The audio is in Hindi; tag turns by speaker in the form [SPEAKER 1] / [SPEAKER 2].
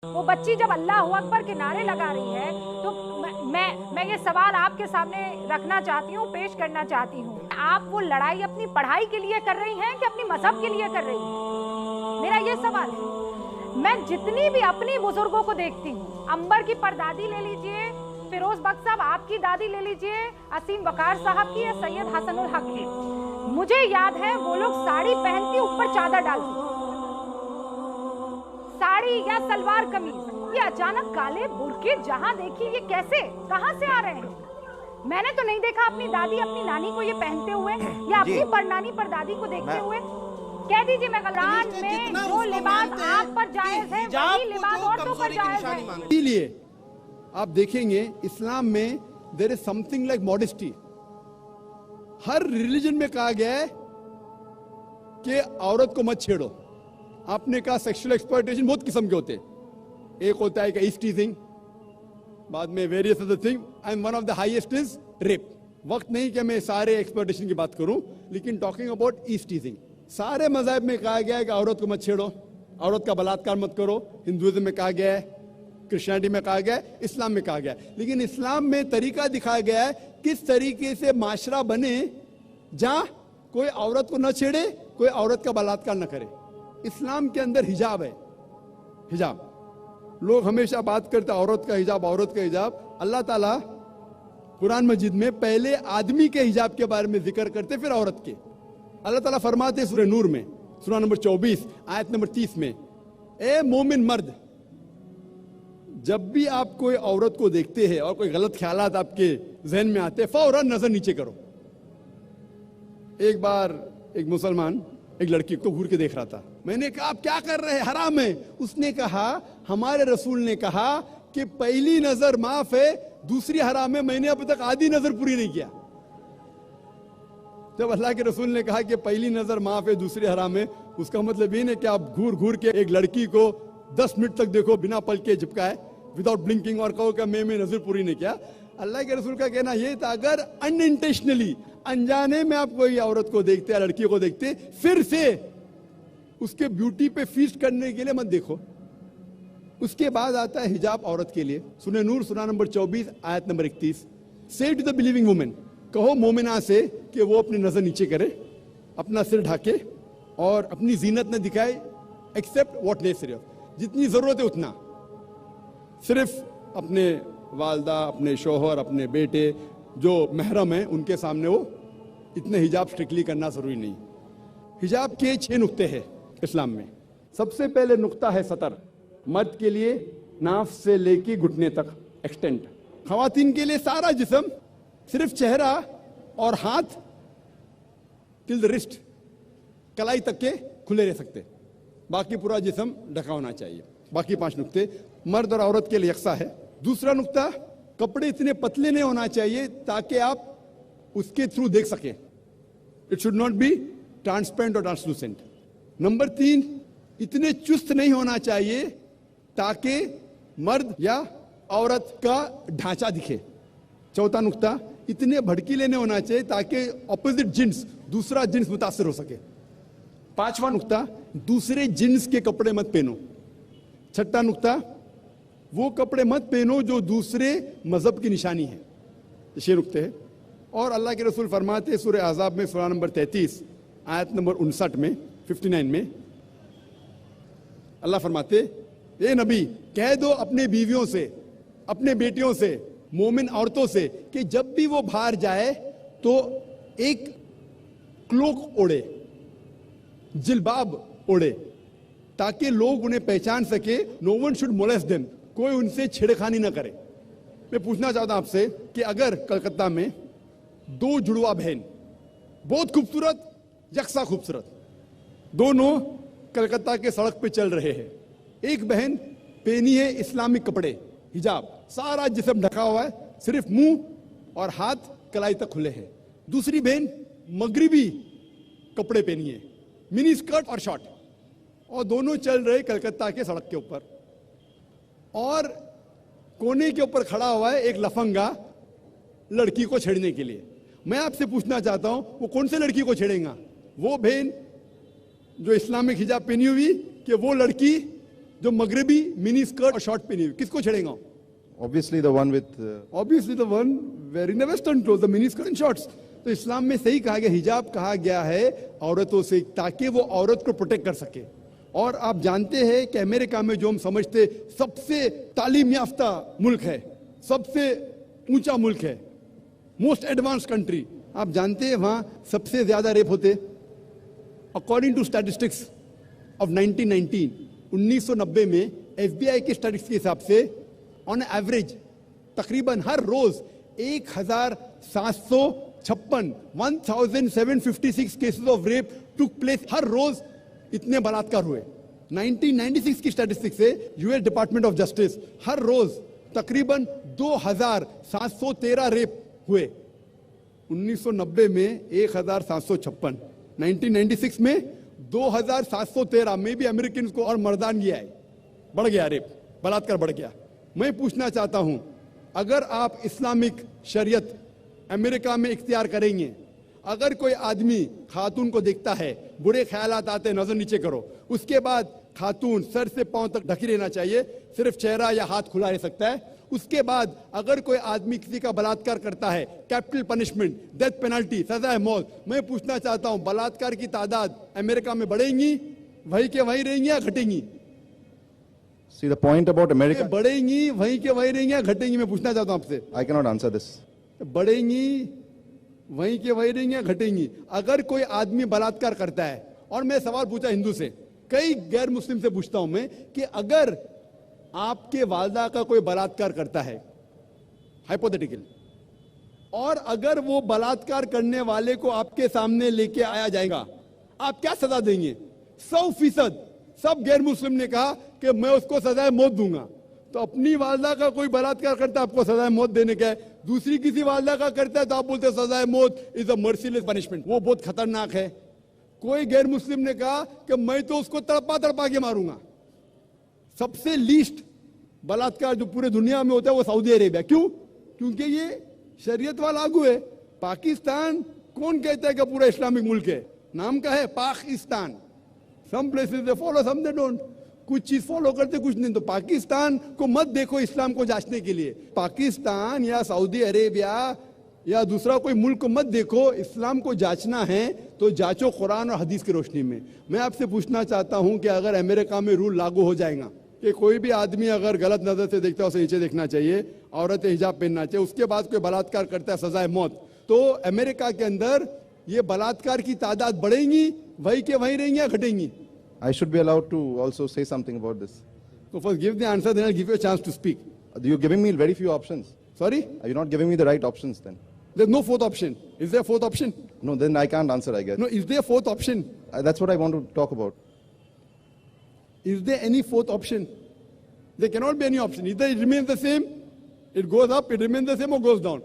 [SPEAKER 1] वो बच्ची जब अल्लाह अकबर के नारे लगा रही है तो मैं ये सवाल आपके सामने रखना चाहती हूँ, पेश करना चाहती हूँ। आप वो लड़ाई अपनी पढ़ाई के लिए कर रही हैं कि अपनी मजहब के लिए कर रही हैं? मेरा ये सवाल है। मैं जितनी भी अपनी बुजुर्गों को देखती हूँ, अंबर की परदादी ले लीजिए, फिरोज बख्श साहब आपकी दादी ले लीजिए, असीम वकार साहब की या सैयद हसनुल हक की, मुझे याद है वो लोग साड़ी पहनती ऊपर चादर डालती, साड़ी या सलवार कमीज। ये अचानक काले बुर्के जहां देखी, ये कैसे, कहां से आ रहे हैं? मैंने तो नहीं देखा अपनी दादी अपनी नानी को ये पहनते हुए या अपनी परनानी परदादी को देखते हुए। कह दीजिए मैं गलरान में जो लिबास आप पर जायज है वही लिबास औरतों पर जायज है।
[SPEAKER 2] इसीलिए आप देखेंगे इस्लाम में there is something like modesty. हर रिलीजन में कहा गया है कि औरत को मत छेड़ो। आपने कहा सेक्सुअल एक्सप्लॉयटेशन बहुत किस्म के होते हैं। एक होता है कि ईस्ट टीजिंग, बाद में various other thing, and one of the highest is rape. वक्त नहीं कि मैं सारे एक्सप्लॉयटेशन की बात करूं, लेकिन टॉकिंग अबाउट ईस्ट टीजिंग, सारे मजहब में कहा गया है कि औरत को मत छेड़ो, औरत का बलात्कार मत करो। हिंदुइज्म में कहा गया है, क्रिश्चियनिटी में कहा गया है, इस्लाम में कहा गया है। लेकिन इस्लाम में तरीका दिखाया गया है किस तरीके से माशरा बने जहां कोई औरत को न छेड़े, कोई औरत का बलात्कार न करे। इस्लाम के अंदर हिजाब है। हिजाब, लोग हमेशा बात करते औरत का हिजाब, औरत का हिजाब। अल्लाह ताला कुरान मजीद में पहले आदमी के हिजाब के बारे में जिक्र करते, फिर औरत के। अल्लाह ताला फरमाते सूरह नूर में, सूरह नंबर 24 आयत नंबर 30 में, ए मोमिन मर्द, जब भी आप कोई औरत को देखते हैं और कोई गलत ख्यालात आपके जहन में आते, फौरन नजर नीचे करो। एक बार एक मुसलमान एक लड़की को घूर के देख रहा था। मैंने कहा आप क्या कर रहे हैं, हराम है। उसने कहा हमारे रसूल ने कहा कि पहली नजर माफ है, दूसरी हराम है। मैंने अब तक आधी नजर पूरी नहीं किया। जब अल्लाह के रसूल ने कहा कि पहली नजर माफ है, दूसरी हराम है, उसका मतलब ये नहीं कि आप घूर घूर के एक लड़की को 10 मिनट तक देखो बिना पलक के झपकाए, विदाउट ब्लिंकिंग, और कहो कि मैं नजर पूरी नहीं किया। अल्लाह के रसूल का कहना यह था अगर अनइंटेंशनली, अनजाने में आप कोई औरत को देखते या लड़की को देखते, फिर से उसके ब्यूटी पे फीस्ट करने के लिए मत देखो। उसके बाद आता है हिजाब औरत के लिए। सूरह नूर सूरह नंबर 24 आयत नंबर 31, से टू द बिलीविंग वुमेन, कहो मोमिना से कि वो अपनी नजर नीचे करे, अपना सिर ढाके और अपनी जीनत न दिखाए, एक्सेप्ट व्हाट नेसेसरी, जितनी जरूरत है उतना। सिर्फ अपने वालदा, अपने शोहर, अपने बेटे जो महरम है उनके सामने वो इतने हिजाब स्ट्रिक्टली करना जरूरी नहीं। हिजाब के 6 नुक्ते हैं इस्लाम में। सबसे पहले नुक्ता है सतर, मर्द के लिए नाफ से लेके घुटने तक एक्सटेंट, खवातीन के लिए सारा जिस्म, सिर्फ चेहरा और हाथ टिल द रिस्ट, कलाई तक के खुले रह सकते, बाकी पूरा जिस्म ढका होना चाहिए। बाकी 5 नुक्ते मर्द और औरत के लिए यकसा है। दूसरा नुक्ता, कपड़े इतने पतले नहीं होना चाहिए ताकि आप उसके थ्रू देख सके। It should not be transparent और ट्रांसलूसेंट। नंबर 3, इतने चुस्त नहीं होना चाहिए ताकि मर्द या औरत का ढांचा दिखे। चौथा नुक्ता, इतने भड़कीले नहीं होना चाहिए ताकि ऑपोजिट जिन्स, दूसरा जिन्स मुतासर हो सके। 5वां नुक्ता, दूसरे जिन्स के कपड़े मत पहनो। 6ठा नुक्ता, वो कपड़े मत पहनो जो दूसरे मजहब की निशानी है। 6 नुक्ते हैं। और अल्लाह के रसूल फरमाते सूरह अहज़ाब में सूरह नंबर 33 आयत नंबर 59 में, 59 में, अल्लाह फरमाते, ए नबी कह दो अपने बीवियों से, अपने बेटियों से, मोमिन औरतों से कि जब भी वो बाहर जाए तो एक क्लोक ओढ़े, जिलबाब ओढ़े, ताकि लोग उन्हें पहचान सके। No one should molest them, कोई उनसे छेड़खानी ना करे। मैं पूछना चाहता हूं आपसे कि अगर कलकत्ता में 2 जुड़वा बहन, बहुत खूबसूरत, यकसा खूबसूरत, दोनों कलकत्ता के सड़क पे चल रहे हैं, एक बहन पहनी है इस्लामिक कपड़े, हिजाब, सारा जिस्म ढका हुआ है, सिर्फ मुंह और हाथ कलाई तक खुले हैं। दूसरी बहन मगरिबी कपड़े पहनी है, मिनी स्कर्ट और शॉर्ट, और दोनों चल रहे कलकत्ता के सड़क के ऊपर। और कोने के ऊपर खड़ा हुआ है एक लफंगा लड़की को छेड़ने के लिए। मैं आपसे पूछना चाहता हूं वो कौन से लड़की को छेड़ेगा? वो बहन जो इस्लामिक हिजाब पहनी हुई कि वो लड़की जो मगरबी मिनी स्कर्ट और शॉर्ट पहनी हुई, किसको छेड़ेगा?
[SPEAKER 3] Obviously, the one with.
[SPEAKER 2] Obviously the one wearing the western cloth, the mini skirt and shorts. तो इस्लाम में सही कहा गया, हिजाब कहा गया है औरतों से, ताकि वो औरत को प्रोटेक्ट कर सके। और आप जानते हैं कि अमेरिका में जो हम समझते सबसे तालीम याफ्ता मुल्क है, सबसे ऊंचा मुल्क है, मोस्ट एडवांस कंट्री, आप जानते हैं वहां सबसे ज्यादा रेप होते। अकॉर्डिंग टू स्टैटिस्टिक्स ऑफ 1990 में FBI की स्टैटिस्टिक्स के हिसाब से ऑन एवरेज तकरीबन हर रोज 1756 cases of rape took place. हर रोज इतने बलात्कार हुए। 1996 की स्टैटिस्टिक्स से US डिपार्टमेंट ऑफ जस्टिस हर रोज तकरीबन 2713 रेप हुए। 1990 में 1756, 1996 में 2713 में भी अमेरिकन को और मर्दानगी आई, बढ़ गया रेप, बलात्कार बढ़ गया। मैं पूछना चाहता हूं, अगर आप इस्लामिक शरीयत अमेरिका में इख्तियार करेंगे, अगर कोई आदमी खातून को देखता है, बुरे ख्यालात आते हैं, नजर नीचे करो, उसके बाद खातून सर से पांव तक ढकी रहना चाहिए, सिर्फ चेहरा या हाथ खुला रह सकता है। उसके बाद अगर कोई आदमी किसी का बलात्कार करता है, कैपिटल पनिशमेंट, डेथ पेनल्टी, सजा है मौत। मैं पूछना चाहता हूं, बलात्कार की तादाद अमेरिका में बढ़ेंगी, वही के वही रहेंगी या घटेंगी?
[SPEAKER 3] See, the point about America.
[SPEAKER 2] बढ़ेंगी, वही के वही रहेंगी या घटेंगी? मैं पूछना चाहता हूं आपसे।
[SPEAKER 3] I cannot answer this.
[SPEAKER 2] बढ़ेंगी, वहीं के वहीं रहेंगे या घटेंगी? अगर कोई आदमी बलात्कार करता है, और मैं सवाल पूछा हिंदू से, कई गैर मुस्लिम से पूछता हूं मैं, कि अगर आपके वालदा का कोई बलात्कार करता है, हाइपोथेटिकल, और अगर वो बलात्कार करने वाले को आपके सामने लेके आया जाएगा, आप क्या सजा देंगे? 100% सब गैर मुस्लिम ने कहा कि मैं उसको सजाए मौत दूंगा। तो अपनी वालदा का कोई बलात्कार करता है, आपको सजाए मौत देने का है। दूसरी किसी वालदा का करता है तो आप बोलते हैं सजाए मौत इज अ मर्सीलेस पनिशमेंट, वो बहुत खतरनाक है। कोई गैर मुस्लिम ने कहा कि मैं तो उसको तड़पा तड़पा के मारूंगा। सबसे लीस्ट बलात्कार जो पूरे दुनिया में होता है वो सऊदी अरेबिया। क्यों? क्योंकि ये शरीयत वाला लागू है। पाकिस्तान कौन कहता है कि पूरा इस्लामिक मुल्क है? नाम का है Pakistan. Some places they follow, some they don't. कुछ चीज फॉलो करते, कुछ नहीं। तो पाकिस्तान को मत देखो इस्लाम को जांचने के लिए। पाकिस्तान या सऊदी अरेबिया या दूसरा कोई मुल्क को मत देखो, इस्लाम को जांचना है तो जांचो कुरान और हदीस की रोशनी में। मैं आपसे पूछना चाहता हूं कि अगर अमेरिका में रूल लागू हो जाएगा कि कोई भी आदमी अगर गलत नजर से देखता है उसे नीचे देखना चाहिए, औरतें हिजाब पहनना चाहिए, उसके बाद कोई बलात्कार करता है सजाए मौत, तो अमेरिका के अंदर ये बलात्कार की तादाद बढ़ेंगी, वही के वही रहेंगी या घटेंगी?
[SPEAKER 3] I should be allowed to also say something about this.
[SPEAKER 2] So first give the answer, then I'll give you a chance to speak.
[SPEAKER 3] You're giving me very few options.
[SPEAKER 2] Sorry?
[SPEAKER 3] Are you not giving me the right options then?
[SPEAKER 2] There's no fourth option. Is there a fourth option?
[SPEAKER 3] No, then I can't answer, I guess.
[SPEAKER 2] No, is there a fourth option?
[SPEAKER 3] That's what I want to talk about.
[SPEAKER 2] Is there any fourth option? There cannot be any option. Either it remains the same, it goes up, it remains the same, or goes down.